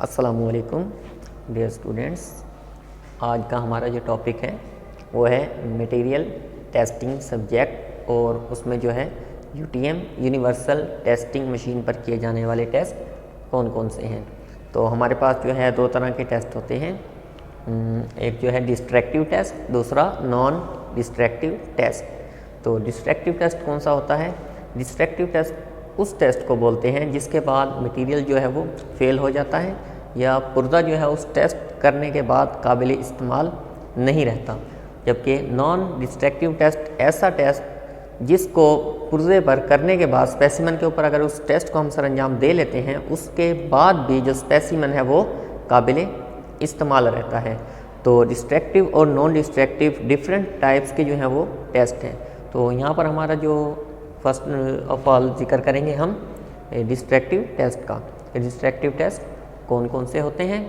अस्सलामुअलैकुम dear students. आज का हमारा जो टॉपिक है वो है मटेरियल टेस्टिंग सब्जेक्ट, और उसमें जो है यूटीएम यूनिवर्सल टेस्टिंग मशीन पर किए जाने वाले टेस्ट कौन कौन से हैं। तो हमारे पास जो है दो तरह के टेस्ट होते हैं, एक जो है डिस्ट्रैक्टिव टेस्ट, दूसरा नॉन डिस्ट्रैक्टिव टेस्ट। तो डिस्ट्रैक्टिव टेस्ट कौन सा होता है? डिस्ट्रैक्टिव टेस्ट उस टेस्ट को बोलते हैं जिसके बाद मटेरियल जो है वो फेल हो जाता है या पुर्जा जो है उस टेस्ट करने के बाद काबिल इस्तेमाल नहीं रहता। जबकि नॉन डिस्ट्रैक्टिव टेस्ट ऐसा टेस्ट जिसको पुर्जे पर करने के बाद स्पेसिमन के ऊपर अगर उस टेस्ट को हम सरअंजाम दे लेते हैं, उसके बाद भी जो स्पेसिमन है वो काबिल इस्तेमाल रहता है। तो डिस्ट्रैक्टिव और नॉन डिस्ट्रैक्टिव डिफरेंट टाइप्स के जो हैं वो टेस्ट हैं। तो यहाँ पर हमारा जो फर्स्ट ऑफ ऑल जिक्र करेंगे हम डिस्ट्रैक्टिव टेस्ट का। डिस्ट्रैक्टिव टेस्ट कौन कौन से होते हैं?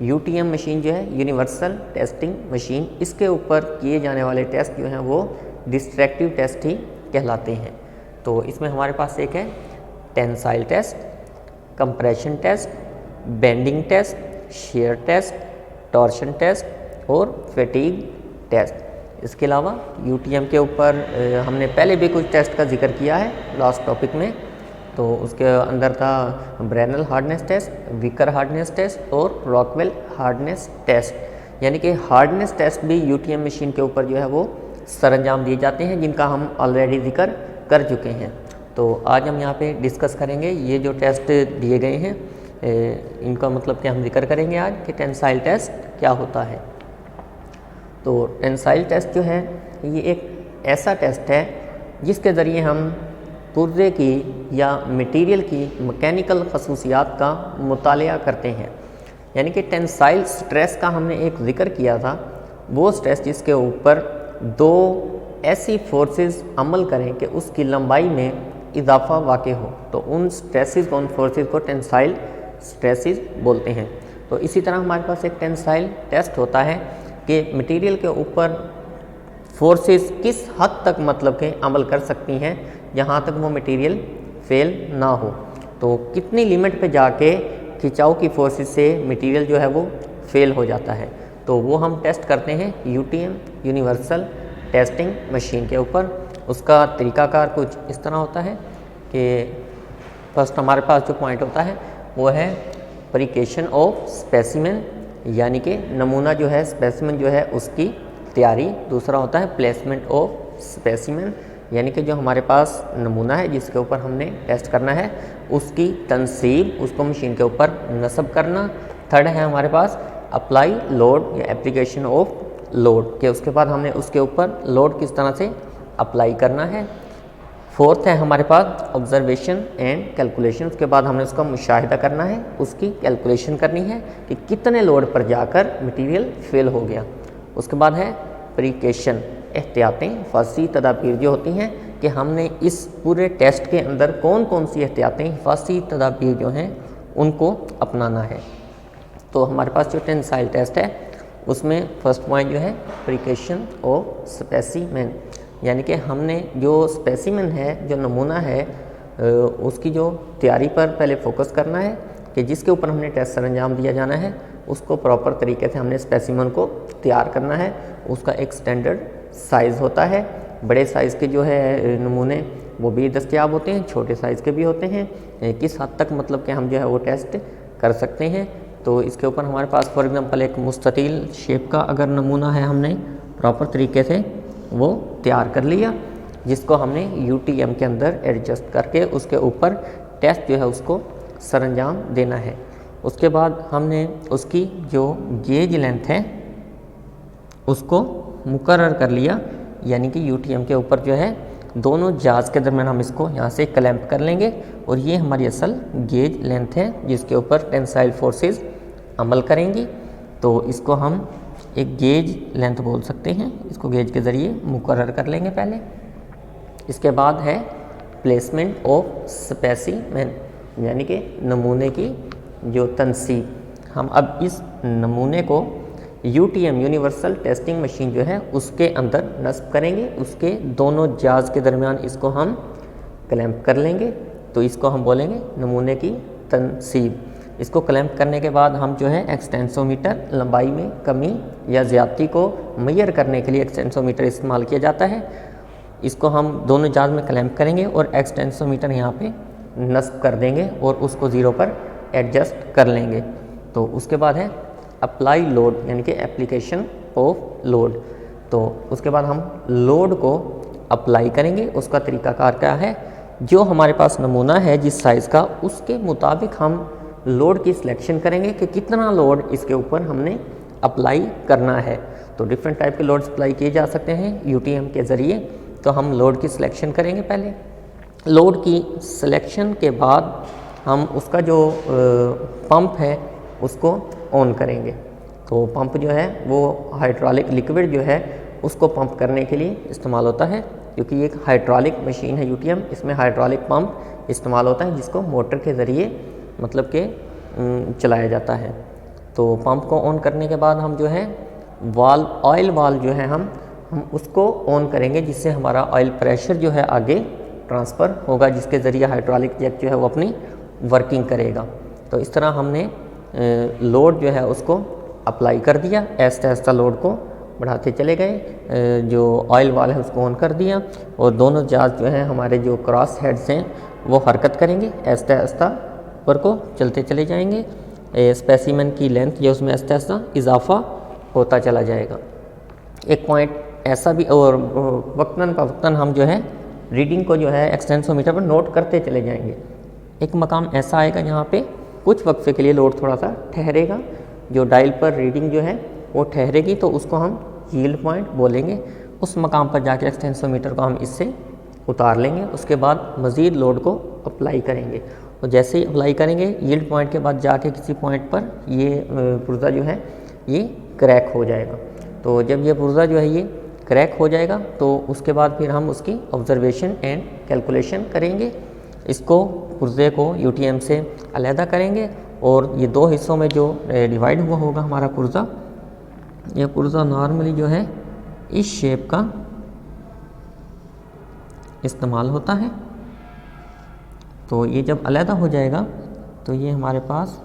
यूटीएम मशीन जो है यूनिवर्सल टेस्टिंग मशीन, इसके ऊपर किए जाने वाले टेस्ट जो हैं वो डिस्ट्रैक्टिव टेस्ट ही कहलाते हैं। तो इसमें हमारे पास एक है tensile test, compression test, bending test, shear test, torsion test और फैटीग टेस्ट। इसके अलावा यूटीएम के ऊपर हमने पहले भी कुछ टेस्ट का जिक्र किया है लास्ट टॉपिक में। तो उसके अंदर था Brinell hardness test, Vickers hardness test और रॉकवेल हार्डनेस टेस्ट। यानी कि हार्डनेस टेस्ट भी यूटीएम मशीन के ऊपर जो है वो सरअंजाम दिए जाते हैं, जिनका हम ऑलरेडी जिक्र कर चुके हैं। तो आज हम यहाँ पे डिस्कस करेंगे ये जो टेस्ट दिए गए हैं, इनका मतलब क्या हम जिक्र करेंगे आज कि टेंसाइल टेस्ट क्या होता है। तो टेंसाइल टेस्ट जो है ये एक ऐसा टेस्ट है जिसके ज़रिए हम पुर्जे की या मटेरियल की मैकेनिकल खसूसियात का मुतालिया करते हैं। यानी कि टेंसाइल स्ट्रेस का हमने एक जिक्र किया था, वो स्ट्रेस जिसके ऊपर दो ऐसी फोर्सेस अमल करें कि उसकी लंबाई में इजाफा वाक़ हो, तो उन स्ट्रेसेस को, उन फोर्सेस को टेंसाइल स्ट्रेसेस बोलते हैं। तो इसी तरह हमारे पास एक टेंसाइल टेस्ट होता है कि मटेरियल के ऊपर फोर्सेस किस हद तक मतलब के अमल कर सकती हैं जहाँ तक वो मटेरियल फेल ना हो। तो कितनी लिमिट पे जाके खिंचाव की फोर्सेस से मटेरियल जो है वो फेल हो जाता है। तो वो हम टेस्ट करते हैं यूटीएम यूनिवर्सल टेस्टिंग मशीन के ऊपर। उसका तरीकाकार कुछ इस तरह होता है कि फर्स्ट हमारे पास जो पॉइंट होता है वो है प्रिपरेशन ऑफ स्पेसिमेन, यानी कि नमूना जो है स्पेसिमेन जो है उसकी तैयारी। दूसरा होता है प्लेसमेंट ऑफ स्पेसिमेन, यानी कि जो हमारे पास नमूना है जिसके ऊपर हमने टेस्ट करना है उसकी तनसीब, उसको मशीन के ऊपर नस्ब करना। थर्ड है हमारे पास अप्लाई लोड या एप्लीकेशन ऑफ लोड, के उसके बाद हमने उसके ऊपर लोड किस तरह से अप्लाई करना है। फोर्थ है हमारे पास ऑब्जर्वेशन एंड कैलकुलेशन, उसके बाद हमने उसका मुशाहिदा करना है, उसकी कैलकुलेशन करनी है कि कितने लोड पर जाकर मटेरियल फेल हो गया। उसके बाद है प्रिकॉशन, एहतियातें, हिफाजती तदाबीर जो होती हैं कि हमने इस पूरे टेस्ट के अंदर कौन कौन सी एहतियातें, हिफाजती तदाबीर जो हैं उनको अपनाना है। तो हमारे पास जो टेंसाइल टेस्ट है उसमें फर्स्ट पॉइंट जो है प्रिकॉशन ऑफ स्पेसिमेन, यानी कि हमने जो स्पेसिमेन है, जो नमूना है, उसकी जो तैयारी पर पहले फोकस करना है कि जिसके ऊपर हमने टेस्ट सरअंजाम दिया जाना है उसको प्रॉपर तरीके से हमने स्पेसिमेन को तैयार करना है। उसका एक स्टैंडर्ड साइज़ होता है, बड़े साइज़ के जो है नमूने वो भी दस्तयाब होते हैं, छोटे साइज़ के भी होते हैं। किस हद तक मतलब कि हम जो है वो टेस्ट कर सकते हैं। तो इसके ऊपर हमारे पास फॉर एग्ज़ाम्पल एक मुस्ततील शेप का अगर नमूना है, हमने प्रॉपर तरीके से वो तैयार कर लिया, जिसको हमने यूटीएम के अंदर एडजस्ट करके उसके ऊपर टेस्ट जो है उसको सरअंजाम देना है। उसके बाद हमने उसकी जो गेज लेंथ है उसको मुकर्रर कर लिया, यानी कि यूटीएम के ऊपर जो है दोनों जाज के दरमियान हम इसको यहाँ से क्लैंप कर लेंगे, और ये हमारी असल गेज लेंथ है जिसके ऊपर टेंसाइल फोर्सेस अमल करेंगी। तो इसको हम एक गेज लेंथ बोल सकते हैं, इसको गेज के ज़रिए मुकर्रर कर लेंगे पहले। इसके बाद है प्लेसमेंट ऑफ स्पेसिमेन, यानी कि नमूने की जो तनसीब। हम अब इस नमूने को यूटीएम यूनिवर्सल टेस्टिंग मशीन जो है उसके अंदर नस्ब करेंगे, उसके दोनों जाज के दरमियान इसको हम क्लैंप कर लेंगे। तो इसको हम बोलेंगे नमूने की तनसीब। इसको क्लैंप करने के बाद हम जो है एक्सटेंसोमीटर, लंबाई में कमी या ज़्यादती को मेजर करने के लिए एक्सटेंसोमीटर इस्तेमाल किया जाता है। इसको हम दोनों जाज में क्लैंप करेंगे और एक्सटेंसोमीटर यहाँ पे नस्ब कर देंगे और उसको 0 पर एडजस्ट कर लेंगे। तो उसके बाद है अप्लाई लोड, यानी कि एप्लीकेशन ऑफ लोड। तो उसके बाद हम लोड को अप्लाई करेंगे। उसका तरीकाकार क्या है, जो हमारे पास नमूना है जिस साइज़ का, उसके मुताबिक हम लोड की सिलेक्शन करेंगे कि कितना लोड इसके ऊपर हमने अप्लाई करना है। तो डिफरेंट टाइप के लोड्स अप्लाई किए जा सकते हैं यूटीएम के ज़रिए। तो हम लोड की सिलेक्शन करेंगे। पहले लोड की सिलेक्शन के बाद हम उसका जो पंप है उसको ऑन करेंगे। तो पंप जो है वो हाइड्रोलिक लिक्विड जो है उसको पंप करने के लिए इस्तेमाल होता है, क्योंकि ये एक हाइड्रोलिक मशीन है यूटीएम। इसमें हाइड्रोलिक पंप इस्तेमाल होता है जिसको मोटर के ज़रिए मतलब के चलाया जाता है। तो पंप को ऑन करने के बाद हम जो है वाल्व, ऑयल वाल्व जो है हम उसको ऑन करेंगे, जिससे हमारा ऑयल प्रेशर जो है आगे ट्रांसफ़र होगा, जिसके ज़रिए हाइड्रोलिक जैक जो है वो अपनी वर्किंग करेगा। तो इस तरह हमने लोड जो है उसको अप्लाई कर दिया। ऐसा ऐसा लोड को बढ़ाते चले गए। जो ऑयल वाल है उसको ऑन कर दिया और दोनों जहाज जो हैं हमारे जो क्रॉस हेड्स हैं वो हरकत करेंगे, ऐसा ऐसा ऊपर को चलते चले जाएंगे। स्पेसिमेन की लेंथ जो उसमें ऐसा ऐसा इजाफा होता चला जाएगा। एक पॉइंट ऐसा भी, और वक्तन फ़वक्तन हम जो है रीडिंग को जो है एक्सटेंसोमीटर पर नोट करते चले जाएंगे। एक मकाम ऐसा आएगा जहाँ पे कुछ वक्फे के लिए लोड थोड़ा सा ठहरेगा, जो डायल पर रीडिंग जो है वो ठहरेगी, तो उसको हम यील्ड पॉइंट बोलेंगे। उस मकाम पर जाके एक्सटेंसोमीटर को हम इससे उतार लेंगे। उसके बाद मज़ीद लोड को अप्लाई करेंगे और जैसे ही अप्लाई करेंगे यील्ड पॉइंट के बाद जाके किसी पॉइंट पर ये पुर्जा जो है ये क्रैक हो जाएगा। तो जब ये पुर्जा जो है ये क्रैक हो जाएगा तो उसके बाद फिर हम उसकी ऑब्जर्वेशन एंड कैलकुलेशन करेंगे। इसको पुर्जे को यूटीएम से अलहदा करेंगे और ये दो हिस्सों में जो डिवाइड हुआ होगा हमारा पुर्जा, ये पुर्जा नॉर्मली जो है इस शेप का इस्तेमाल होता है। तो ये जब अलहदा हो जाएगा तो ये हमारे पास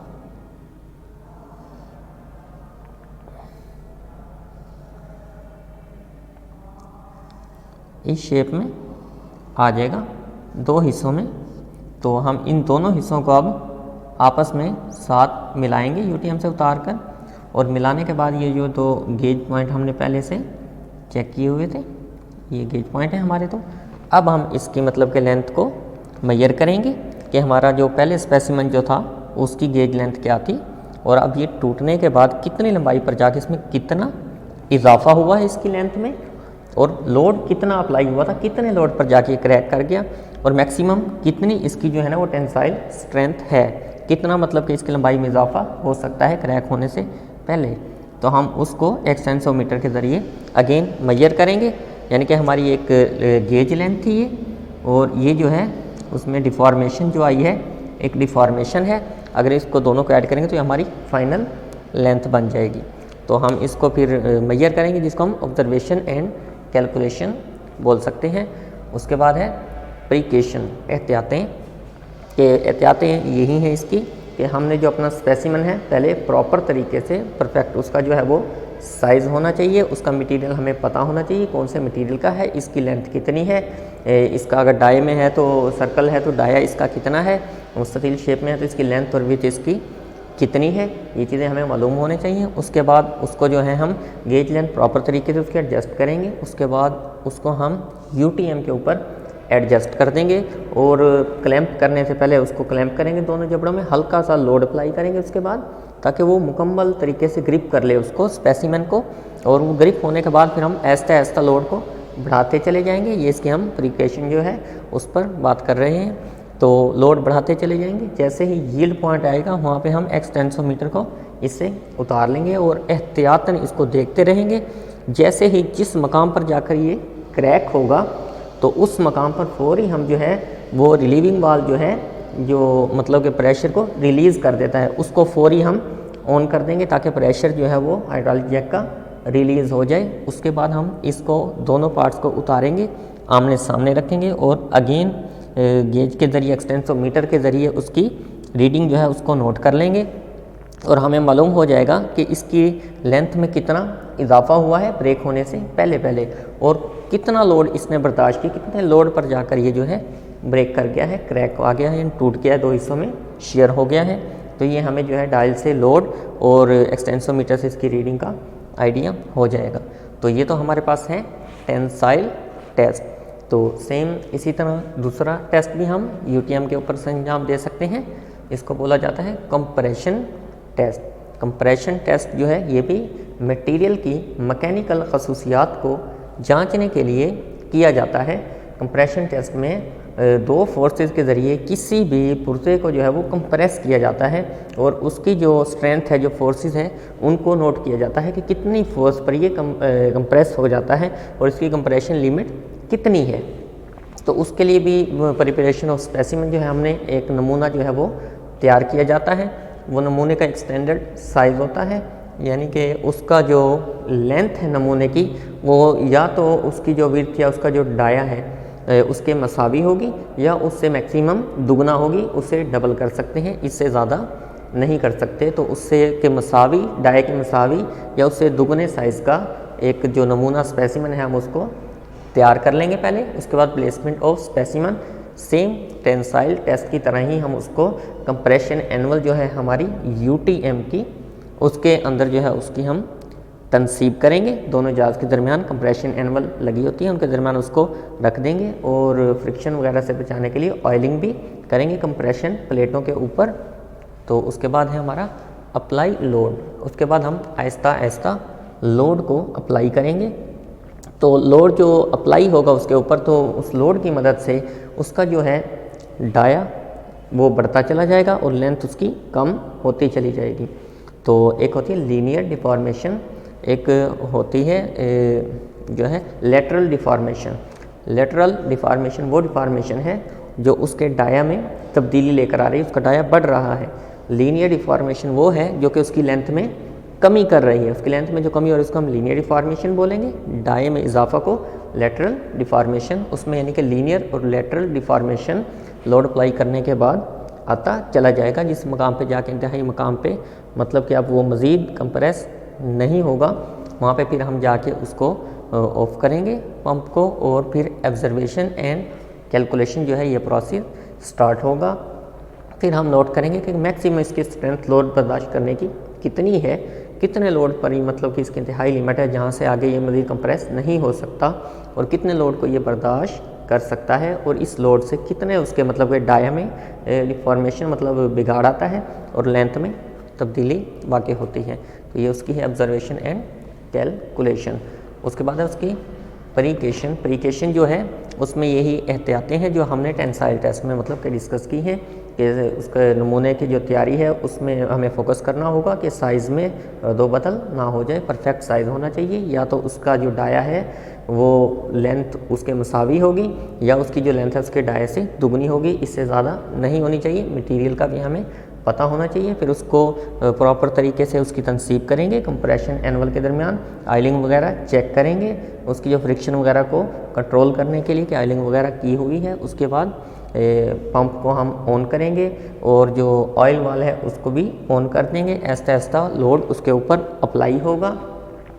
इस शेप में आ जाएगा दो हिस्सों में। तो हम इन दोनों हिस्सों को अब आपस में साथ मिलाएंगे यूटीएम से उतार कर, और मिलाने के बाद ये जो दो गेज पॉइंट हमने पहले से चेक किए हुए थे, ये गेज पॉइंट है हमारे। तो अब हम इसकी मतलब के लेंथ को मेजर करेंगे कि हमारा जो पहले स्पेसिमेन जो था उसकी गेज लेंथ क्या थी, और अब ये टूटने के बाद कितनी लंबाई पर जाके इसमें कितना इजाफा हुआ है इसकी लेंथ में, और लोड कितना अप्लाई हुआ था, कितने लोड पर जाके क्रैक कर गया, और मैक्सिमम कितनी इसकी जो है ना वो टेंसाइल स्ट्रेंथ है, कितना मतलब कि इसकी लंबाई में इजाफा हो सकता है क्रैक होने से पहले। तो हम उसको एक्सटेंसोमीटर के ज़रिए अगेन मेजर करेंगे। यानी कि हमारी एक गेज लेंथ थी ये, और ये जो है उसमें डिफॉर्मेशन जो आई है, एक डिफॉर्मेशन है। अगर इसको दोनों को ऐड करेंगे तो ये हमारी फाइनल लेंथ बन जाएगी। तो हम इसको फिर मेजर करेंगे, जिसको हम ऑब्जर्वेशन एंड कैलकुलेशन बोल सकते हैं। उसके बाद है प्रिकेशन, एहतियातें। कि एहतियातें यही हैं इसकी कि हमने जो अपना स्पेसिमेन है पहले प्रॉपर तरीके से परफेक्ट उसका जो है वो साइज़ होना चाहिए, उसका मटेरियल हमें पता होना चाहिए कौन से मटेरियल का है, इसकी लेंथ कितनी है, इसका अगर डाई में है तो सर्कल है तो डाया इसका कितना है, मुस्ततिल शेप में है तो इसकी लेंथ और विड्थ इसकी कितनी है, ये चीज़ें हमें मालूम होने चाहिए। उसके बाद उसको जो है हम गेज लेंथ प्रॉपर तरीके से उसके एडजस्ट करेंगे। उसके बाद उसको हम यूटीएम के ऊपर एडजस्ट कर देंगे, और क्लैंप करने से पहले उसको क्लैंप करेंगे दोनों जबड़ों में, हल्का सा लोड अप्लाई करेंगे उसके बाद, ताकि वो मुकम्मल तरीके से ग्रिप कर ले उसको स्पेसिमेन को। और वो ग्रिप होने के बाद फिर हम ऐसा ऐसा लोड को बढ़ाते चले जाएंगे। ये इसकी हम प्रिकेशन जो है उस पर बात कर रहे हैं। तो लोड बढ़ाते चले जाएंगे, जैसे ही यील्ड पॉइंट आएगा वहाँ पे हम एक्सटेंसोमीटर को इससे उतार लेंगे और एहतियातन इसको देखते रहेंगे। जैसे ही जिस मकाम पर जाकर ये क्रैक होगा तो उस मकाम पर फौरी हम जो है वो रिलीविंग वाल्व जो है, जो मतलब कि प्रेशर को रिलीज़ कर देता है, उसको फौरी हम ऑन कर देंगे ताकि प्रेशर जो है वो हाइड्रोलिक जैक का रिलीज़ हो जाए। उसके बाद हम इसको दोनों पार्ट्स को उतारेंगे, आमने सामने रखेंगे और अगेन गेज के ज़रिए एक्सटेंसोमीटर के ज़रिए उसकी रीडिंग जो है उसको नोट कर लेंगे और हमें मालूम हो जाएगा कि इसकी लेंथ में कितना इजाफा हुआ है ब्रेक होने से पहले और कितना लोड इसने बर्दाश्त की, कितने लोड पर जाकर ये जो है ब्रेक कर गया है, क्रैक आ गया है, टूट गया है, दो हिस्सों में शेयर हो गया है। तो ये हमें जो है डायल से लोड और एक्सटेंसोमीटर से इसकी रीडिंग का आइडिया हो जाएगा। तो ये तो हमारे पास है टेंसाइल टेस्ट। तो सेम इसी तरह दूसरा टेस्ट भी हम यूटीएम के ऊपर से अंजाम दे सकते हैं। इसको बोला जाता है कंप्रेशन टेस्ट। कंप्रेशन टेस्ट जो है ये भी मटेरियल की मैकेनिकल खसूसियात को जांचने के लिए किया जाता है। कंप्रेशन टेस्ट में दो फोर्सेस के ज़रिए किसी भी पुर्जे को जो है वो कंप्रेस किया जाता है और उसकी जो स्ट्रेंथ है, जो फोर्सेस है, उनको नोट किया जाता है कि कितनी फोर्स पर ये कंप्रेस हो जाता है और इसकी कंप्रेशन लिमिट कितनी है। तो उसके लिए भी प्रिपरेशन ऑफ स्पेसिमेन जो है हमने एक नमूना जो है वो तैयार किया जाता है। वो नमूने का एक स्टैंडर्ड साइज़ होता है, यानी कि उसका जो लेंथ है नमूने की वो या तो उसकी जो विड्थ या उसका जो डाया है उसके मसावी होगी या उससे मैक्सिमम दुगना होगी, उससे डबल कर सकते हैं, इससे ज़्यादा नहीं कर सकते। तो उससे के मसावी, डाया के मसावी या उससे दुगने साइज़ का एक जो नमूना स्पेसिमन है हम उसको तैयार कर लेंगे पहले। उसके बाद placement of specimen same tensile test की तरह ही हम उसको कंप्रेशन एनुअल जो है हमारी यूटीएम की, उसके अंदर जो है उसकी हम तनसीब करेंगे। दोनों जहाज़ के दरमियान कंप्रेशन एनुअल लगी होती है, उनके दरमियान उसको रख देंगे और फ्रिक्शन वगैरह से बचाने के लिए ऑयलिंग भी करेंगे कंप्रेशन प्लेटों के ऊपर। तो उसके बाद है हमारा अप्लाई लोड। उसके बाद हम आहिस्ता आहिस्ता लोड को अप्लाई करेंगे। तो लोड जो अप्लाई होगा उसके ऊपर, तो उस लोड की मदद से उसका जो है डाया वो बढ़ता चला जाएगा और लेंथ उसकी कम होती चली जाएगी। तो एक होती है लीनियर डिफॉर्मेशन, एक होती है जो है लेटरल डिफॉर्मेशन। लेटरल डिफॉर्मेशन वो डिफॉर्मेशन है जो उसके डाया में तब्दीली लेकर आ रही है, उसका डाया बढ़ रहा है। लीनियर डिफॉर्मेशन वो है जो कि उसकी लेंथ में कमी कर रही है, उसकी लेंथ में जो कमी हो रही है उसको हम लीनियर डिफॉर्मेशन बोलेंगे। डाये में इजाफा को लेटरल डिफॉर्मेशन, उसमें यानी कि लीनियर और लेटरल डिफॉर्मेशन लोड अप्लाई करने के बाद आता चला जाएगा, जिस मकाम पे जाके इंतहाई मकाम पे मतलब कि अब वो मज़ीद कंप्रेस नहीं होगा, वहाँ पे फिर हम जाके उसको ऑफ करेंगे पंप को और फिर ऑब्जर्वेशन एंड कैलकुलेशन जो है ये प्रोसेस स्टार्ट होगा। फिर हम नोट करेंगे कि मैक्सिमम इसकी स्ट्रेंथ लोड बर्दाश्त करने की कितनी है, कितने लोड पर ही मतलब कि इसकी इंतहाई लिमिट है जहाँ से आगे ये मज़ीद कंप्रेस नहीं हो सकता और कितने लोड को ये बर्दाश्त कर सकता है और इस लोड से कितने उसके मतलब कि डाया में डिफॉर्मेशन मतलब बिगाड़ आता है और लेंथ में तब्दीली वाक़ई होती है। तो ये उसकी है ऑब्जर्वेशन एंड कैलकुलेशन। उसके बाद है उसकी प्रीकेशन। प्रीकेशन जो है उसमें यही एहतियातें हैं जो हमने टेंसाइल टेस्ट में मतलब कि डिस्कस की हैं कि उसके नमूने की जो तैयारी है उसमें हमें फोकस करना होगा कि साइज़ में दो बदल ना हो जाए, परफेक्ट साइज़ होना चाहिए। या तो उसका जो डाया है वो लेंथ उसके मसावी होगी या उसकी जो लेंथ है उसके डाया से दुगनी होगी, इससे ज़्यादा नहीं होनी चाहिए। मटेरियल का भी हमें पता होना चाहिए। फिर उसको प्रॉपर तरीके से उसकी तनसीब करेंगे कंप्रेशन एनुअल के दरमियान, आइलिंग वगैरह चेक करेंगे, उसकी जो फ्रिक्शन वगैरह को कंट्रोल करने के लिए कि आइलिंग वगैरह की हुई है। उसके बाद पंप को हम ऑन करेंगे और जो ऑयल वाल है उसको भी ऑन कर देंगे। ऐसा ऐसा लोड उसके ऊपर अप्लाई होगा।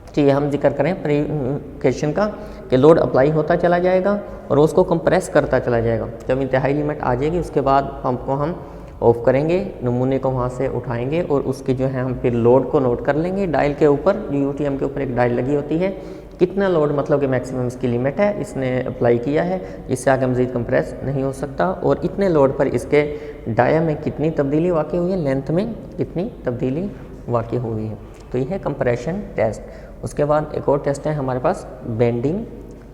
तो ये हम जिक्र करें प्रीकेशन का कि लोड अप्लाई होता चला जाएगा और उसको कंप्रेस करता चला जाएगा। जब इंतहाई लिमिट आ जाएगी उसके बाद पंप को हम ऑफ करेंगे, नमूने को वहाँ से उठाएंगे और उसकी जो है हम फिर लोड को नोट कर लेंगे। डायल के ऊपर यूटीएम के ऊपर एक डायल लगी होती है, कितना लोड मतलब कि मैक्सिमम इसकी लिमिट है इसने अप्लाई किया है, इससे आगे मज़ीद कंप्रेस नहीं हो सकता और इतने लोड पर इसके डाया में कितनी तब्दीली वाक़ई हुई है, लेंथ में कितनी तब्दीली वाक़ई हुई है। तो ये है कंप्रेशन टेस्ट। उसके बाद एक और टेस्ट है हमारे पास बेंडिंग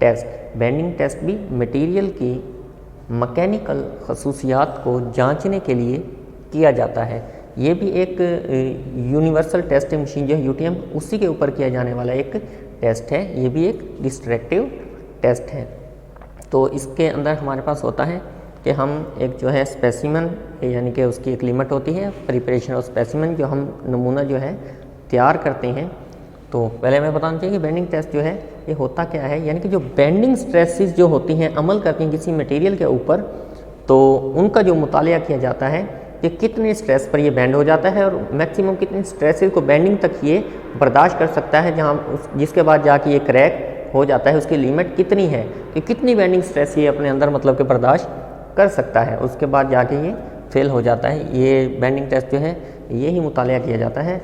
टेस्ट। बेंडिंग टेस्ट भी मटीरियल की मैकेनिकल खसूसियात को जांचने के लिए किया जाता है। ये भी एक यूनिवर्सल टेस्टिंग मशीन जो है यूटीएम उसी के ऊपर किया जाने वाला एक टेस्ट है। ये भी एक डिस्ट्रक्टिव टेस्ट है। तो इसके अंदर हमारे पास होता है कि हम एक जो है स्पेसिमन यानी कि उसकी एक लिमिट होती है प्रिपरेशन ऑफ स्पेसिमन, जो हम नमूना जो है तैयार करते हैं। तो पहले हमें बताना चाहिए कि बेंडिंग टेस्ट जो है ये होता क्या है, यानी कि जो बेंडिंग स्ट्रेसेस जो होती हैं अमल करती हैं किसी मटेरियल के ऊपर, तो उनका जो मुतालिया किया जाता है कि कितने स्ट्रेस पर ये बैंड हो जाता है और मैक्सिमम कितने स्ट्रेसेस को बैंडिंग तक ये बर्दाश्त कर सकता है, जिसके बाद जाके ये क्रैक हो जाता है। उसकी लिमिट कितनी है कि कितनी बैंडिंग स्ट्रेस ये अपने अंदर मतलब कि बर्दाश्त कर सकता है, उसके बाद जाके ये फेल हो जाता है। ये बैंडिंग टेस्ट जो है ये ही मुतालिया किया जाता है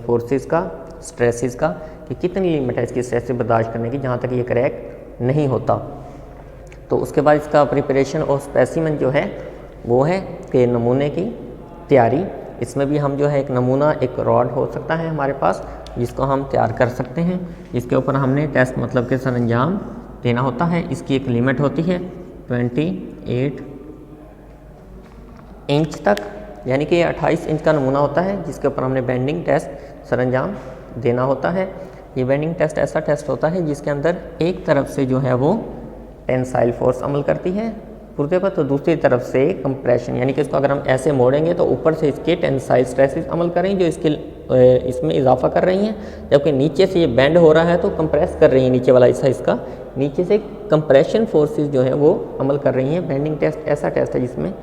फोर्सेस का, स्ट्रेसेस का, कि कितनी लिमिट है इसकी स्ट्रेस से बर्दाश्त करने की जहाँ तक ये क्रैक नहीं होता। तो उसके बाद इसका प्रिपरेशन और स्पेसिमेन जो है वो है कि नमूने की तैयारी। इसमें भी हम जो है एक नमूना, एक रॉड हो सकता है हमारे पास जिसको हम तैयार कर सकते हैं, जिसके ऊपर हमने टेस्ट मतलब के सरंजाम देना होता है। इसकी एक लिमिट होती है 28 इंच तक, यानी कि 28 इंच का नमूना होता है जिसके ऊपर हमने बेंडिंग टेस्ट सरंजाम देना होता है। ये बेंडिंग टेस्ट ऐसा टेस्ट होता है जिसके अंदर एक तरफ से जो है वो टेंसाइल फोर्स अमल करती है पुर्जे पर, तो दूसरी तरफ से कंप्रेशन, यानी कि इसको अगर हम ऐसे मोड़ेंगे तो ऊपर से इसके टेंसाइल स्ट्रेसेस अमल करेंगे जो इसमें इजाफा कर रही हैं, जबकि नीचे से ये बेंड हो रहा है तो कंप्रेस कर रही है नीचे वाला हिस्सा इसका, नीचे से कंप्रेशन फोर्सेस जो है वो अमल कर रही हैं। बेंडिंग टेस्ट ऐसा टेस्ट है जिसमें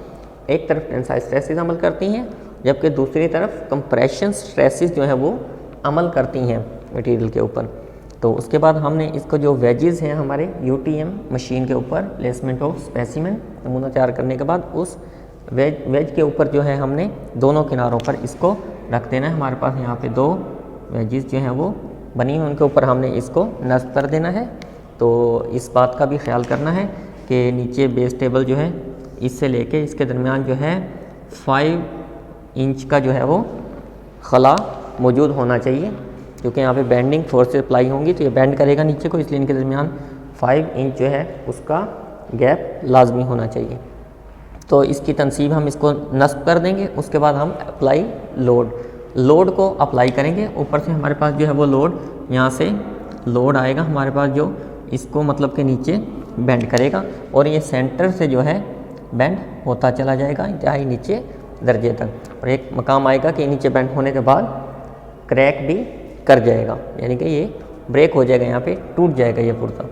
एक तरफ टेंसाइल स्ट्रेसेस अमल करती हैं जबकि दूसरी तरफ कंप्रेशन स्ट्रेसेस जो है वो अमल करती हैं मटेरियल के ऊपर। तो उसके बाद हमने इसको जो वेजेस हैं हमारे UTM मशीन के ऊपर, प्लेसमेंट ऑफ स्पेसिमेन, नमूना तैयार करने के बाद उस वेज के ऊपर जो है हमने दोनों किनारों पर इसको रख देना है। हमारे पास यहाँ पे 2 वेजेस जो हैं वो बनी हैं, उनके ऊपर हमने इसको नस्ब कर देना है। तो इस बात का भी ख्याल करना है कि नीचे बेस टेबल जो है इससे लेके इसके दरमियान जो है 5 इंच का जो है वो खला मौजूद होना चाहिए, क्योंकि यहाँ पे बेंडिंग फोर्सेस अप्लाई होंगी तो ये बेंड करेगा नीचे को, इसलिए इनके दरमियान 5 इंच जो है उसका गैप लाजमी होना चाहिए। तो इसकी तनसीब हम इसको नस्ब कर देंगे। उसके बाद हम अप्लाई लोड को अप्लाई करेंगे। ऊपर से हमारे पास जो है वो लोड, यहाँ से लोड आएगा हमारे पास जो इसको मतलब के नीचे बेंड करेगा और ये सेंटर से जो है बेंड होता चला जाएगा इंतहाई नीचे दर्जे तक, और एक मकाम आएगा कि नीचे बेंड होने के बाद क्रैक भी कर जाएगा, यानी कि ये ब्रेक हो जाएगा, यहाँ पे टूट जाएगा ये पुर्जा।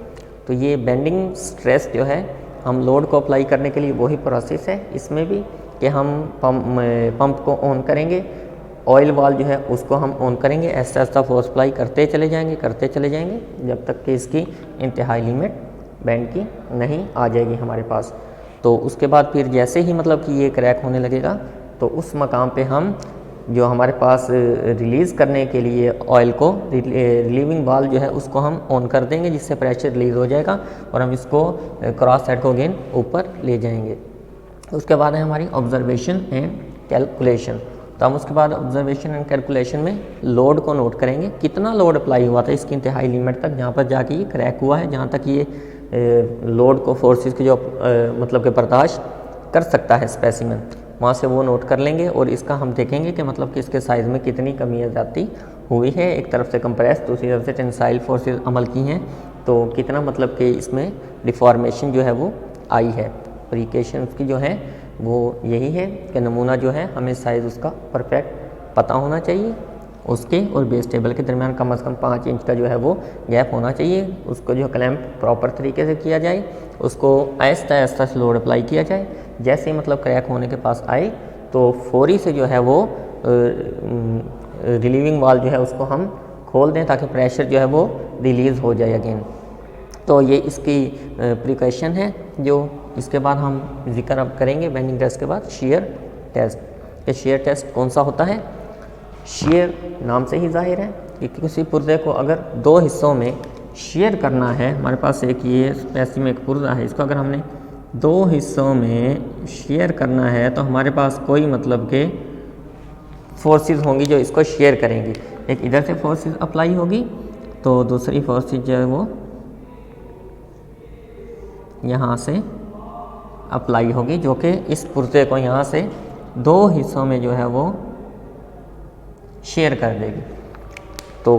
तो ये बेंडिंग स्ट्रेस जो है हम लोड को अप्लाई करने के लिए वही प्रोसेस है इसमें भी, कि हम पंप को ऑन करेंगे, ऑयल वाल जो है उसको हम ऑन करेंगे, ऐसा ऐसा फोर्स अप्लाई करते चले जाएंगे जब तक कि इसकी इंतहाई लिमिट बैंड की नहीं आ जाएगी हमारे पास। तो उसके बाद फिर जैसे ही मतलब कि ये क्रैक होने लगेगा तो उस मकाम पे हम जो हमारे पास रिलीज़ करने के लिए ऑयल को, रिलीविंग वाल्व जो है उसको हम ऑन कर देंगे, जिससे प्रेशर रिलीज़ हो जाएगा और हम इसको क्रॉस साइड को अगेन ऊपर ले जाएंगे। उसके बाद है हमारी ऑब्जर्वेशन एंड कैलकुलेशन। तो हम उसके बाद ऑब्जर्वेशन एंड कैलकुलेशन में लोड को नोट करेंगे, कितना लोड अप्लाई हुआ था इसकी इंतहाई लिमिट तक, जहाँ पर जाके ये क्रैक हुआ है, जहाँ तक ये लोड को फोर्सेस की जो मतलब के बर्दाश्त कर सकता है स्पेसिमेन, वहाँ से वो नोट कर लेंगे। और इसका हम देखेंगे कि मतलब कि इसके साइज़ में कितनी कमी जाती हुई है। एक तरफ से कंप्रेस, दूसरी तरफ से टेंसाइल फोर्सेस अमल की हैं, तो कितना मतलब कि इसमें डिफॉर्मेशन जो है वो आई है। प्रिकॉशन उसकी जो है वो यही है कि नमूना जो है हमें साइज़ उसका परफेक्ट पता होना चाहिए, उसके और बेस टेबल के दरमियान कम से कम 5 इंच का जो है वो गैप होना चाहिए। उसको जो क्लैंप प्रॉपर तरीके से किया जाए, उसको आहिस्ता आहिस्ता से लोड अप्लाई किया जाए। जैसे ही मतलब क्रैक होने के पास आए तो फौरी से जो है वो रिलीविंग वाल्व जो है उसको हम खोल दें ताकि प्रेशर जो है वो रिलीज़ हो जाए अगेन। तो ये इसकी प्रिकॉशन है। जो इसके बाद हम जिक्र अब करेंगे बेंडिंग टेस्ट के बाद शियर टेस्ट। ये शियर टेस्ट कौन सा होता है? शियर नाम से ही जाहिर है कि किसी पुर्जे को अगर 2 हिस्सों में शेयर करना है, हमारे पास एक ये स्पेसिमेन एक पुर्जा है, इसको अगर हमने 2 हिस्सों में शेयर करना है तो हमारे पास कोई मतलब के फोर्सेस होंगी जो इसको शेयर करेंगी। एक इधर से फोर्सेस अप्लाई होगी तो दूसरी फोर्सेस जो है वो यहाँ से अप्लाई होगी, जो कि इस पुर्जे को यहाँ से 2 हिस्सों में जो है वो शेयर कर देगी। तो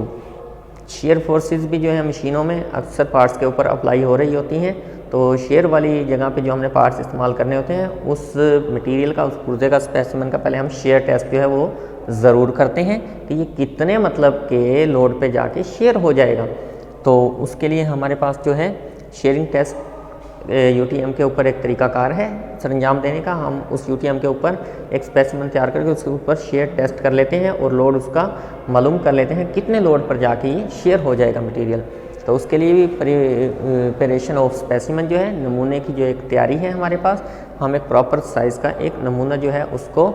शेयर फोर्सेस भी जो है मशीनों में अक्सर पार्ट्स के ऊपर अप्लाई हो रही होती हैं। तो शेयर वाली जगह पे जो हमने पार्ट्स इस्तेमाल करने होते हैं, उस मटेरियल का, उस पुर्जे का, स्पेसिमेन का पहले हम शेयर टेस्ट जो है वो ज़रूर करते हैं कि ये कितने मतलब के लोड पे जाके शेयर हो जाएगा। तो उसके लिए हमारे पास जो है शेयरिंग टेस्ट यूटीएम के ऊपर एक तरीकाकार है सरंजाम देने का। हम उस यूटीएम के ऊपर एक स्पेसिमेन तैयार करके उसके ऊपर शेयर टेस्ट कर लेते हैं और लोड उसका मालूम कर लेते हैं कितने लोड पर जाके ये शेयर हो जाएगा मटेरियल। तो उसके लिए भी प्रिपरेशन ऑफ स्पेसिमेन जो है, नमूने की जो एक तैयारी है हमारे पास, हम एक प्रॉपर साइज़ का एक नमूना जो है उसको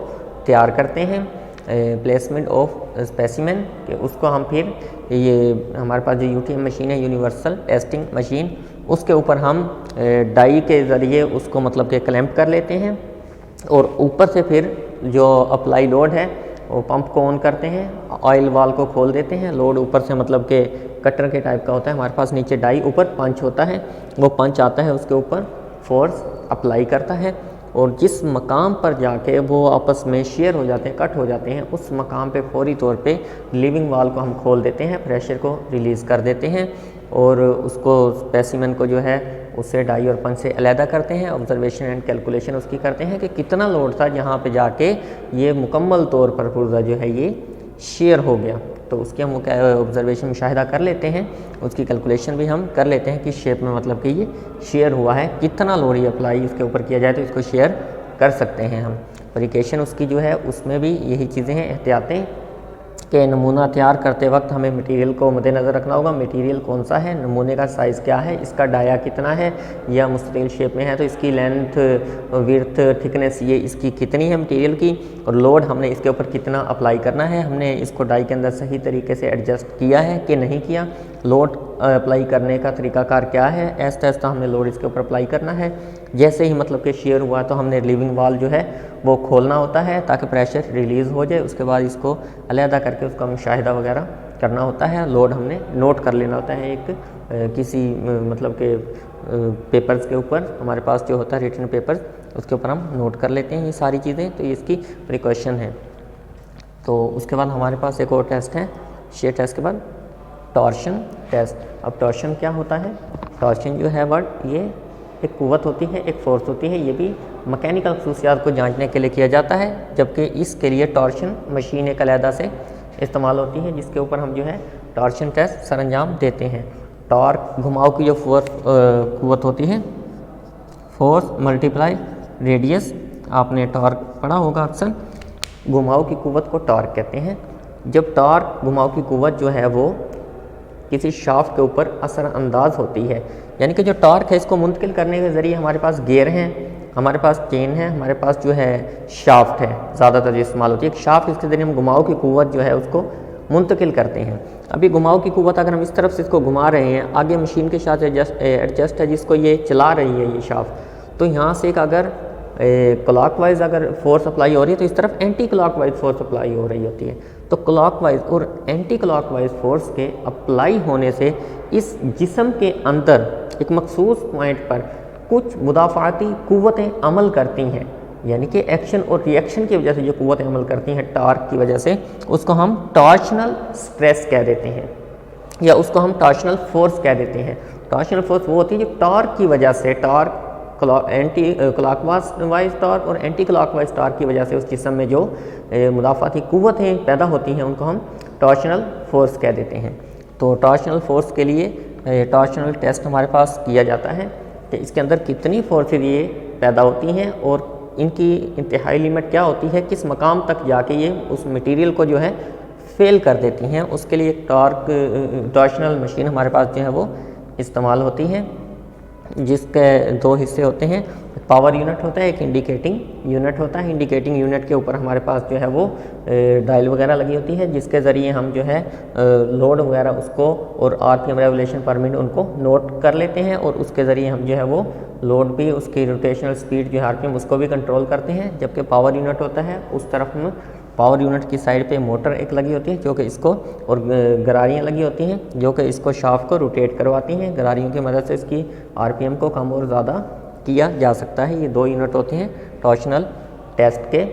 तैयार करते हैं। प्लेसमेंट ऑफ स्पेसिमेन कि उसको हम फिर ये हमारे पास जो यूटीएम मशीन है, यूनिवर्सल टेस्टिंग मशीन, उसके ऊपर हम डाई के ज़रिए उसको मतलब कि क्लैंप कर लेते हैं और ऊपर से फिर जो अप्लाई लोड है वो पंप को ऑन करते हैं, ऑयल वाल को खोल देते हैं। लोड ऊपर से मतलब कि कटर के टाइप का होता है हमारे पास, नीचे डाई, ऊपर पंच होता है, वो पंच आता है, उसके ऊपर फोर्स अप्लाई करता है और जिस मकाम पर जाके वो आपस में शेयर हो जाते हैं, कट हो जाते हैं, उस मकाम पे फौरी तौर पे लीविंग वाल को हम खोल देते हैं, प्रेशर को रिलीज़ कर देते हैं और उसको स्पेसिमेन को जो है उससे डाई और पंच से अलहदा करते हैं। ऑब्जर्वेशन एंड कैलकुलेशन उसकी करते हैं कि कितना लोड था जहाँ पे जाके ये मुकम्मल तौर पर पुर्जा जो है ये शेयर हो गया। तो उसके हम ऑब्जर्वेशन मुशाहिदा कर लेते हैं, उसकी कैलकुलेशन भी हम कर लेते हैं कि शेप में मतलब कि ये शेयर हुआ है, कितना लोड ये अप्लाई इसके ऊपर किया जाए तो इसको शेयर कर सकते हैं हम। प्रिकॉशन उसकी जो है उसमें भी यही चीज़ें हैं, एहतियातें कि नमूना तैयार करते वक्त हमें मटेरियल को मद्देनज़र रखना होगा। मटेरियल कौन सा है, नमूने का साइज़ क्या है, इसका डाया कितना है या मुस्तकिल शेप में है तो इसकी लेंथ, विड्थ, थिकनेस ये इसकी कितनी है मटेरियल की, और लोड हमने इसके ऊपर कितना अप्लाई करना है, हमने इसको डाई के अंदर सही तरीके से एडजस्ट किया है कि नहीं किया, लोड अप्लाई करने का तरीकाकार क्या है, ऐसा ऐसा हमने लोड इसके ऊपर अप्लाई करना है। जैसे ही मतलब कि शेयर हुआ तो हमने लिविंग वाल जो है वो खोलना होता है ताकि प्रेशर रिलीज़ हो जाए। उसके बाद इसको अलहदा करके उसका मुशाहिदा वगैरह करना होता है। लोड हमने नोट कर लेना होता है एक किसी मतलब के पेपर्स के ऊपर, हमारे पास जो होता है रिटन पेपर, उसके ऊपर हम नोट कर लेते हैं ये सारी चीज़ें। तो ये इसकी प्रिकॉशन है। तो उसके बाद हमारे पास एक और टेस्ट है, शेयर टेस्ट के बाद टॉर्शन टेस्ट। अब टॉर्शन क्या होता है, टॉर्शन जो है वर्ड ये एक कुव्वत होती है, एक फोर्स होती है, ये भी मैकेनिकल खसूसियात को जांचने के लिए किया जाता है, जबकि इसके लिए टॉर्शन मशीन एक अलहदा से इस्तेमाल होती है जिसके ऊपर हम जो है टॉर्शन टेस्ट सरंजाम देते हैं। टॉर्क, घुमाव की जो फोर्स कुव्वत होती है, फोर्स मल्टीप्लाई रेडियस, आपने टॉर्क पढ़ा होगा अक्सर। घुमाव की कुव्वत को टॉर्क कहते हैं। जब टॉर्क, घुमाव की कुव्वत जो है वो किसी शाफ्ट के ऊपर असरअंदाज होती है, यानी कि जो टॉर्क है इसको मुंतकिल करने के ज़रिए हमारे पास गियर हैं, हमारे पास चेन है, हमारे पास जो है शाफ्ट है, ज़्यादातर इस्तेमाल होती है एक शाफ्ट, इसके ज़रिए हम घुमाव की कुव्वत जो है उसको मुंतकिल करते हैं। अभी घुमाव की कुव्वत अगर हम इस तरफ से इसको घुमा रहे हैं, आगे मशीन के साथ एडजस्ट है जिसको ये चला रही है ये शाफ्ट, तो यहाँ से एक अगर क्लॉकवाइज अगर फोर्स अप्लाई हो रही है तो इस तरफ एंटी क्लॉकवाइज फोर्स अप्लाई हो रही होती है। तो क्लॉकवाइज और एंटी क्लॉकवाइज फोर्स के अप्लाई होने से इस जिस्म के अंदर एक मखसूस पॉइंट पर कुछ मुदाफ़ाती कुव्वतें अमल करती हैं, यानी कि एक्शन और रिएक्शन की वजह से जो कुव्वतें अमल करती हैं टॉर्क की वजह से, उसको हम टॉर्शनल स्ट्रेस कह देते हैं या उसको हम टॉर्शनल फोर्स कह देते हैं। टॉर्शनल फोर्स वो होती है जो टॉर्क की वजह से, टॉर्क एंटी क्लॉकवाइज टॉर्क और एंटी क्लॉकवाइज टॉर्क की वजह से उस जिस्म में जो मुदाफ़ाती कुव्वतें पैदा होती हैं उनको हम टॉर्शनल फोर्स कह देते हैं। तो टॉर्शनल फोर्स के लिए टॉर्शनल टेस्ट हमारे पास किया जाता है कि इसके अंदर कितनी फोर्सेज ये पैदा होती हैं और इनकी इंतहाई लिमिट क्या होती है, किस मकाम तक जाके ये उस मटेरियल को जो है फेल कर देती हैं। उसके लिए एक टॉर्शनल मशीन हमारे पास जो है वो इस्तेमाल होती है, जिसके दो हिस्से होते हैं, पावर यूनिट होता है, एक इंडिकेटिंग यूनिट होता है। इंडिकेटिंग यूनिट के ऊपर हमारे पास जो है वो डायल वगैरह लगी होती है जिसके ज़रिए हम जो है लोड वगैरह उसको और आरपीएम रेवोल्यूशन पर मिनट उनको नोट कर लेते हैं और उसके ज़रिए हम जो है वो लोड भी, उसकी रोटेशनल स्पीड जो है आरपीएम, उसको भी कंट्रोल करते हैं। जबकि पावर यूनिट होता है उस तरफ में पावर यूनिट की साइड पे मोटर एक लगी होती है जो कि इसको, और गरारियाँ लगी होती हैं जो कि इसको शाफ्ट को रोटेट करवाती हैं। गरारियों की मदद से इसकी आरपीएम को कम और ज़्यादा किया जा सकता है। ये दो यूनिट होते हैं टॉर्शनल टेस्ट के।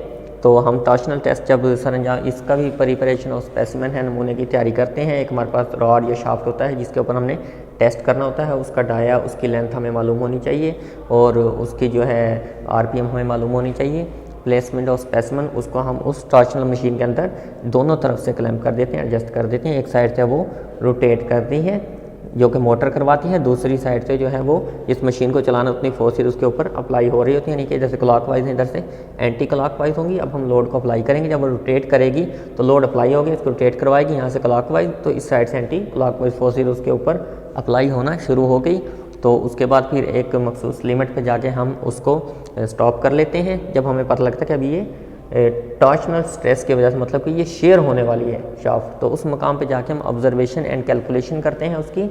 तो हम टॉर्शनल टेस्ट जब सरंजाम, इसका भी प्रिपरेशन ऑफ स्पेसिमेन है, नमूने की तैयारी करते हैं। एक हमारे पास रॉड या शाफ्ट होता है जिसके ऊपर हमने टेस्ट करना होता है, उसका डाया, उसकी लेंथ हमें मालूम होनी चाहिए और उसकी जो है आरपीएम हमें मालूम होनी चाहिए। प्लेसमेंट ऑफ स्पेसिमेन, उसको हम उस टॉर्शनल मशीन के अंदर दोनों तरफ से क्लैंप कर देते हैं, एडजस्ट कर देते हैं। एक साइड से वो रोटेट करती है जो कि मोटर करवाती है, दूसरी साइड से जो है वो इस मशीन को चलाना उतनी फोर्सेस उसके ऊपर अप्लाई हो रही होती है, यानी कि जैसे क्लॉकवाइज है इधर से एंटी क्लॉकवाइज होंगी। अब हम लोड को अप्लाई करेंगे, जब वो रोटेट करेगी तो लोड अप्लाई होगी, इसको रोटेट करवाएगी यहाँ से क्लॉकवाइज, तो इस साइड से एंटी क्लॉकवाइज फोर्सेस उसके ऊपर अप्लाई होना शुरू हो गई। तो उसके बाद फिर एक मखसूस लिमिट पे जाके हम उसको स्टॉप कर लेते हैं, जब हमें पता लगता है कि अभी ये टॉर्शनल स्ट्रेस की वजह से मतलब कि ये शेयर होने वाली है शाफ्ट, तो उस मकाम पे जाके हम ऑब्जर्वेशन एंड कैलकुलेशन करते हैं उसकी,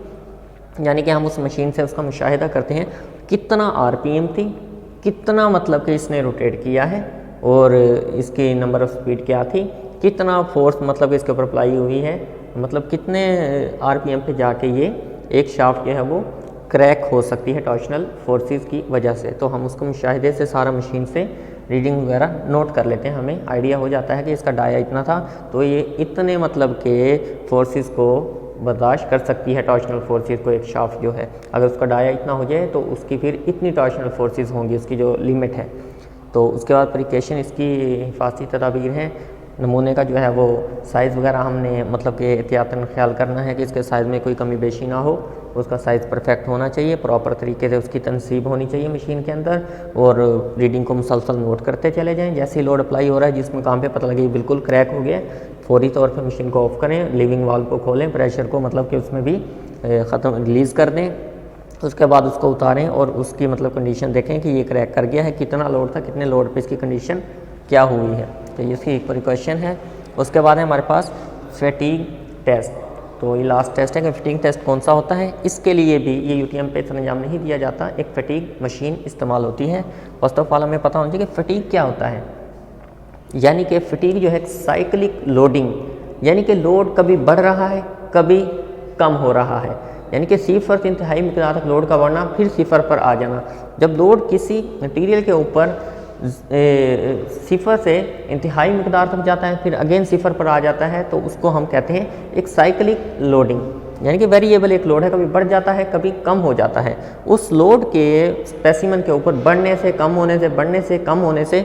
यानी कि हम उस मशीन से उसका मुशाहिदा करते हैं कितना आरपीएम थी, कितना मतलब कि इसने रोटेट किया है, और इसकी नंबर ऑफ स्पीड क्या थी, कितना फोर्स मतलब कि इसके ऊपर अप्लाई हुई है, मतलब कितने आरपीएम पे जाके ये एक शाफ्ट जो है वो क्रैक हो सकती है टॉर्शनल फोर्सेस की वजह से। तो हम उसको मुशाहिदे से सारा मशीन से रीडिंग वगैरह नोट कर लेते हैं, हमें आइडिया हो जाता है कि इसका डाया इतना था, तो ये इतने मतलब के फोर्सेस को बर्दाश्त कर सकती है, टॉर्शनल फोर्सेस को एक शाफ्ट जो है, अगर उसका डाया इतना हो जाए तो उसकी फिर इतनी टॉर्शनल फोर्सेस होंगी, उसकी जो लिमिट है। तो उसके बाद प्रिकॉशन इसकी हिफाजती तदाबीर हैं, नमूने का जो है वो साइज़ वगैरह हमने मतलब कि एहतियातन ख्याल करना है कि इसके साइज़ में कोई कमी बेशी ना हो, उसका साइज़ परफेक्ट होना चाहिए, प्रॉपर तरीके से उसकी तनसीब होनी चाहिए मशीन के अंदर, और रीडिंग को मुसलसल नोट करते चले जाएं। जैसे ही लोड अप्लाई हो रहा है, जिस मुकाम पे पता लगे बिल्कुल क्रैक हो गया, फौरी तौर पे मशीन को ऑफ़ करें, लीविंग वाल्व को खोलें, प्रेशर को मतलब कि उसमें भी ख़त्म रिलीज़ कर दें, उसके बाद उसको उतारें और उसकी मतलब कंडीशन देखें कि ये क्रैक कर गया है, कितना लोड था, कितने लोड पे इसकी कंडीशन क्या हुई है। तो ये इसकी एक प्रिकॉशन है। उसके बाद है हमारे पास फैटीग टेस्ट। तो ये लास्ट टेस्ट है कि फैटीग टेस्ट कौन सा होता है, इसके लिए भी ये यूटीएम पे सरंजाम नहीं दिया जाता, एक फैटीग मशीन इस्तेमाल होती है। फर्स्ट ऑफ ऑल हमें पता होना चाहिए कि फैटीग क्या होता है, यानी कि फैटीग जो है साइक्लिक लोडिंग, यानी कि लोड कभी बढ़ रहा है कभी कम हो रहा है, यानी कि सिफर से इंतहाई मिकदार तक लोड का बढ़ना फिर सिफर पर आ जाना। जब लोड किसी मटीरियल के ऊपर सिफर से इंतहाई मिकदार तक जाता है फिर अगेन सिफर पर आ जाता है, तो उसको हम कहते हैं एक साइक्लिक लोडिंग, यानी कि वेरिएबल एक लोड है, कभी बढ़ जाता है कभी कम हो जाता है। उस लोड के स्पेसिमन के ऊपर बढ़ने से कम होने से, बढ़ने से कम होने से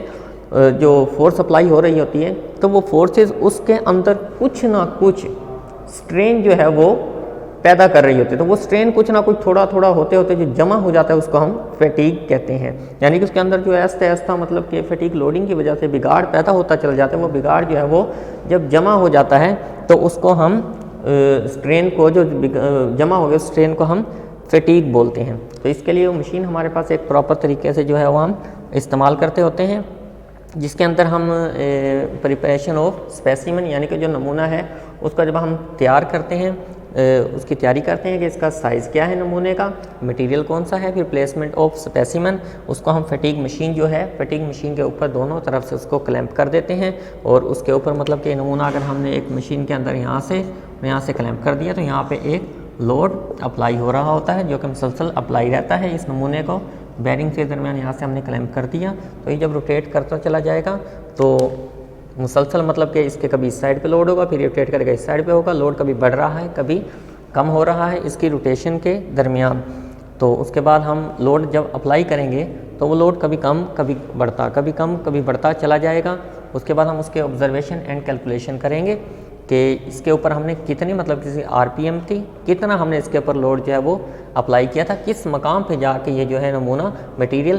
जो फोर्स अप्लाई हो रही होती है, तो वो फोर्सेस उसके अंदर कुछ ना कुछ स्ट्रेन जो है वो पैदा कर रही होती है, तो वो स्ट्रेन कुछ ना कुछ थोड़ा थोड़ा होते होते जो जमा हो जाता है उसको हम फैटीग कहते हैं। यानी कि उसके अंदर जो ऐसा ऐसा मतलब कि फैटीग लोडिंग की वजह से बिगाड़ पैदा होता चल जाता है, वो बिगाड़ जो है वो जब जमा हो जाता है तो उसको हम स्ट्रेन को जो जमा हो गया स्ट्रेन को हम फैटीग बोलते हैं। तो इसके लिए वो मशीन हमारे पास एक प्रॉपर तरीके से जो है वो हम इस्तेमाल करते होते हैं, जिसके अंदर हम प्रिपरेशन ऑफ स्पेसिमन यानी कि जो नमूना है उसका जब हम तैयार करते हैं, उसकी तैयारी करते हैं कि इसका साइज़ क्या है नमूने का, मटेरियल कौन सा है, फिर प्लेसमेंट ऑफ स्पेसिमन, उसको हम फैटीग मशीन जो है फैटीग मशीन के ऊपर दोनों तरफ से उसको क्लैंप कर देते हैं, और उसके ऊपर मतलब कि नमूना अगर हमने एक मशीन के अंदर यहाँ से क्लैंप कर दिया तो यहाँ पे एक लोड अप्लाई हो रहा होता है जो कि मुसलसल अप्लाई रहता है इस नमूने को बैरिंग के दरमियान, यहाँ से हमने क्लैंप कर दिया तो ये जब रोटेट करता चला जाएगा तो मुसलसल मतलब कि इसके कभी इस साइड पे लोड होगा, फिर रोटेट करेगा इस साइड पे होगा, लोड कभी बढ़ रहा है कभी कम हो रहा है इसकी रोटेशन के दरमियान। तो उसके बाद हम लोड जब अप्लाई करेंगे तो वो लोड कभी कम कभी बढ़ता, कभी कम कभी बढ़ता चला जाएगा। उसके बाद हम उसके ऑब्जर्वेशन एंड कैलकुलेशन करेंगे कि इसके ऊपर हमने कितनी मतलब किसी आरपीएम थी, कितना हमने इसके ऊपर लोड जो है वो अप्लाई किया था, किस मकाम पे जाके ये जो है नमूना मटेरियल